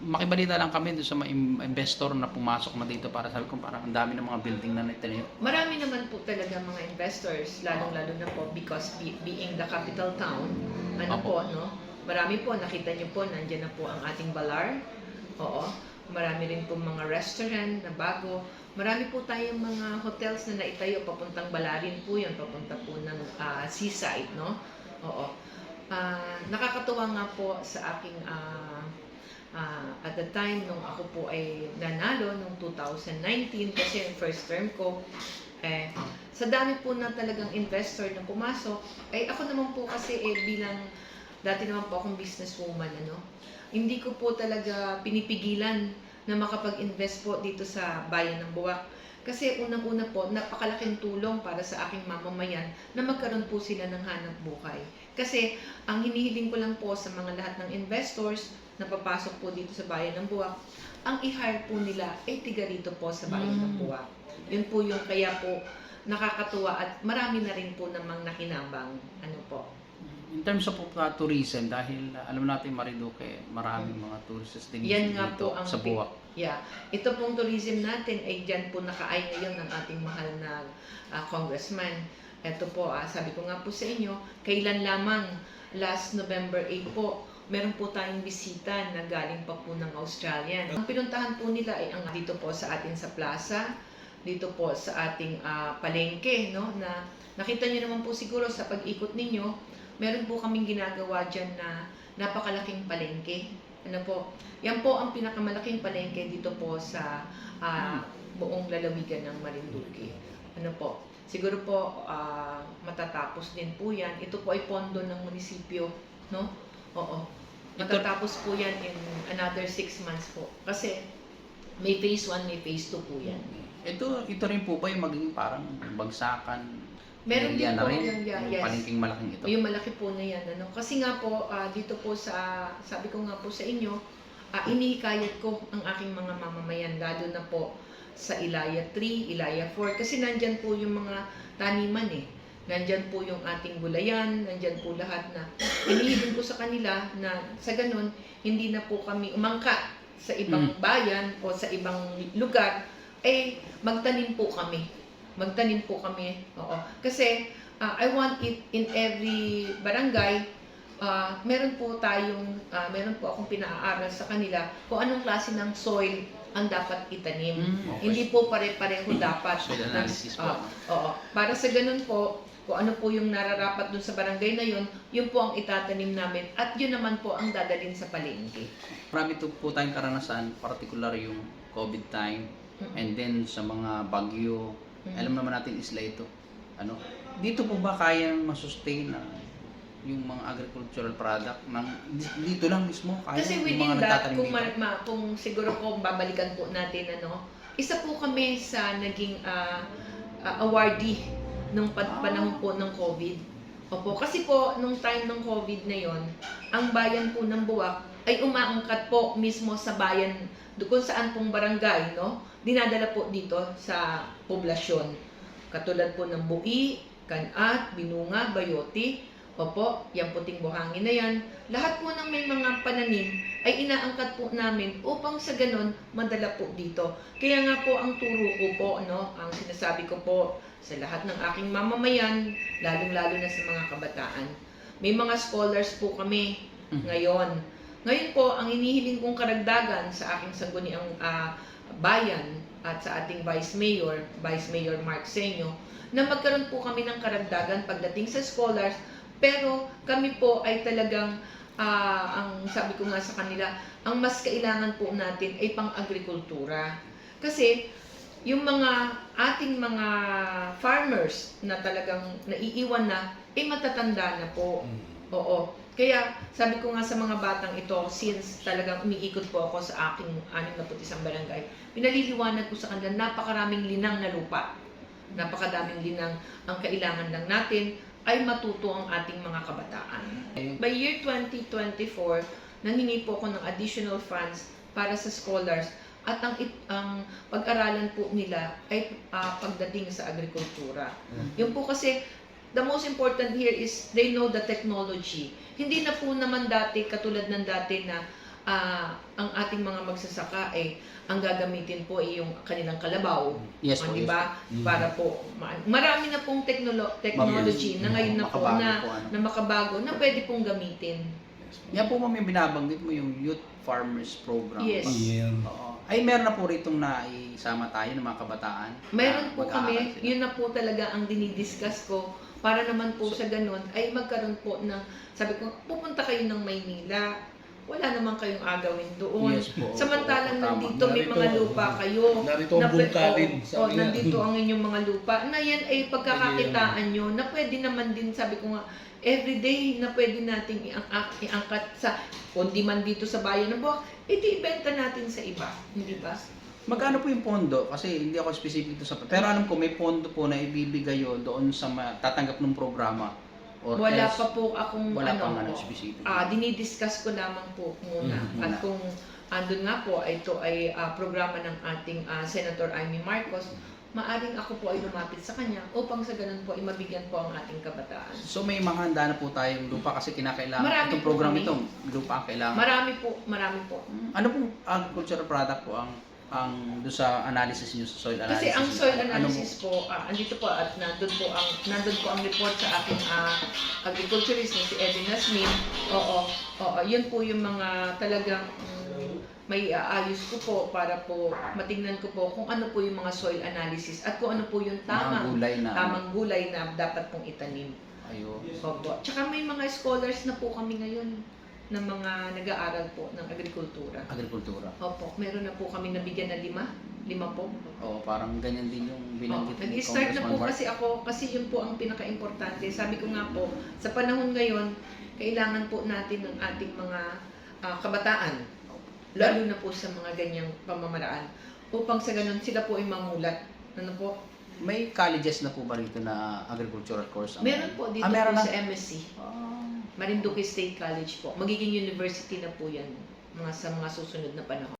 Makibalita lang kami doon sa mga investor na pumasok na dito para sabi ko parang ang dami ng mga building na nitinayo. Marami naman po talaga mga investors, lalong-lalo na po because being the capital town, Opo. no? Marami po, nakita niyo po, nandiyan na po ang ating Balar. Oo. Marami rin po mga restaurant na bago. Marami po tayong mga hotels na naitayo, papuntang Balarin po yun, papunta po ng seaside, no? Oo. Nakakatuwa nga po sa aking at the time nung ako po ay nanalo nung 2019 kasi yung first term ko, sa dami po na talagang investor na pumasok, ay ako naman po kasi bilang dati naman po akong businesswoman, hindi ko po talaga pinipigilan na makapag-invest po dito sa bayan ng Buwak. Kasi unang-una po, napakalaking tulong para sa aking mamamayan na magkaroon po sila ng hanap buhay. Kasi ang hinihiling ko lang po sa mga lahat ng investors na papasok po dito sa bayan ng Buwak, ang i-hire po nila ay tiga rito po sa bayan ng Buwak. Yun po yung kaya po nakakatuwa at marami na rin po namang nakinabang. In terms of tourism, dahil alam natin Marinduque, maraming mga tourists din Yan nga dito po ang sa Buwak. Ito pong tourism natin ay dyan po nakaay ngayon ng ating mahal na congressman. Ito po, sabi ko nga po sa inyo, kailan lamang last November 8 po, meron po tayong bisita na galing pa po ng Australian. Ang pinuntahan po nila ay ang dito po sa atin sa plaza, dito po sa ating palengke, no? Na nakita niyo naman po siguro sa pag-ikot ninyo, meron po kaming ginagawa dyan na napakalaking palengke. Yan po ang pinakamalaking palengke dito po sa buong lalawigan ng Marinduque. Siguro po matatapos din po yan. Ito po ay pondo ng munisipyo, no? Oo. Matatapos po yan in another 6 months po. Kasi may phase 1, may phase 2 po yan. Ito rin po ba yung magiging parang bagsakan? Meron din po yung yes. palengking malaking ito. Yung malaki po na yan. Kasi nga po, dito po sabi ko nga po sa inyo, inihikayat ko ang aking mga mamamayan, lalo na po sa Ilaya 3, Ilaya 4, kasi nandyan po yung mga taniman Nandyan po yung ating gulayan, nandyan po lahat na inihiling ko sa kanila na sa ganun, hindi na po kami umangka sa ibang bayan o sa ibang lugar, magtanim po kami. Oo. Kasi I want it in every barangay. Meron po akong pinaaral sa kanila kung anong klase ng soil ang dapat itanim. Okay. Hindi po pare-pareho dapat. Soil analysis po. Oo. Para sa ganun po, kung ano po yung nararapat dun sa barangay na yun po ang itatanim namin at yun naman po ang dadalhin sa palengke. Marami po tayong karanasan, particular yung COVID time, and then sa mga bagyo. Alam naman natin isla ito. Dito po ba kayang masustain yung mga agricultural product dito lang mismo? Kaya Kasi yung within mga that, nagtatanim dito? kung siguro po babalikan po natin, isa po kami sa naging awardee nung panahon po ng COVID. Opo, kasi po, nung time ng COVID na yon, ang bayan po ng Buwak ay umaangkat po mismo sa bayan, kung saan pong barangay, dinadala po dito sa poblasyon. Katulad po ng Bui, Kanat, Binunga, Bayoti, opo, yung puting buhangin na yan. Lahat po ng may mga pananim ay inaangkat po namin upang sa ganon madala po dito. Kaya nga po ang turo ko po, ang sinasabi ko po sa lahat ng aking mamamayan, lalong-lalo na sa mga kabataan. May mga scholars po kami ngayon. Ngayon po, ang hinihiling kong karagdagan sa aking sangguniang bayan at sa ating Vice Mayor Mark Senyo, na magkaroon po kami ng karagdagan pagdating sa scholars, pero kami po ay talagang, ang sabi ko nga sa kanila, ang mas kailangan po natin ay pang-agrikultura. Kasi yung ating mga farmers na talagang naiiwan na, matatanda na po. Oo. Kaya sabi ko nga sa mga batang ito, since talagang umiikot po ako sa aking 61 barangay, pinaliliwanag ko sa kanila, napakaraming linang na lupa. Napakadaming linang. Ang kailangan lang natin ay matuto ang ating mga kabataan. By year 2024, nangingi po ako ng additional funds para sa scholars at ang pag-aralan po nila ay pagdating sa agrikultura. Yun po kasi, the most important here is they know the technology. Hindi na po naman dati, katulad ng dati na ang ating mga magsasaka ay ang gagamitin po ay yung kanilang kalabaw. Yes po, Di yes ba? Mm. Para po, marami na pong technology na ngayon na po Makabago na, po, ano. na makabago na pwede pong gamitin. Yan po ma'am yung binabanggit mo yung Youth Farmers Program. Yes. Yeah. Oo. Ay meron na po ritong naisama tayo ng mga kabataan. Mayroon na po mag-aaral kami, sila. yun na po talaga ang dinidiscuss ko para naman po sa ganun ay magkaroon po ng, sabi ko, pupunta kayo ng Maynila, wala naman kayong agawin doon. Yes po. Samantalang Tama. nandito may Narito, mga lupa kayo. narito ang bungkalin, sabi nga. Nandito ang inyong mga lupa. Na yan ay pagkakakitaan nyo na pwede naman din, sabi ko nga, everyday na pwede nating iangkat sa, kundi man dito sa bayan ng Buwak, iti-ibenta natin sa iba. Hindi ba? Magkano po yung pondo? Kasi hindi ako specific to sa... Pero alam ko may pondo po na ibibigay yun doon sa tatanggap ng programa. Or Wala else, pa po akong wala pang ano, specific. dinidiscuss ko lamang po muna. Mhm. At kung andun nga po, ito ay programa ng ating Senator Amy Marcos, maaring ako po ay lumapit sa kanya upang sa ganun po ay mabigyan po ang ating kabataan. So may mga handa na po tayong lupa kasi kinakailangan. Marami Itong po program kami. itong lupa ang kailangan. Marami po. Ano pong agricultural product po ang doon sa analysis niyo sa soil analysis? Kasi ang soil Ano analysis po, andito po at nandun po ang report sa aking agriculturist na si Edwin Nasmin. Oo, yun po yung mga talagang may aayos ko po para po matingnan ko po kung ano po yung mga soil analysis at kung ano po yung mga gulay na tamang gulay na dapat pong itanim. Ayun. Opo. Tsaka may mga scholars na po kami ngayon ng mga nag-aaral po ng agrikultura. Agrikultura. Opo, meron na po kami nabigyan na 5 po. Oo, parang ganyan din yung binanggit ni Nag-start na Congressman po Mark. kasi ako, kasi yun po ang pinaka-importante. Sabi ko nga po, sa panahon ngayon, kailangan po natin ng ating mga kabataan, lalo na po sa mga ganyang pamamaraan, upang sa ganun sila po ay mamulat. Ano po? May colleges na po ba rito na agricultural course? Meron po dito meron po na? sa MSc. Ah. Marinduque State College po. Magiging university na po yan sa mga susunod na panahon.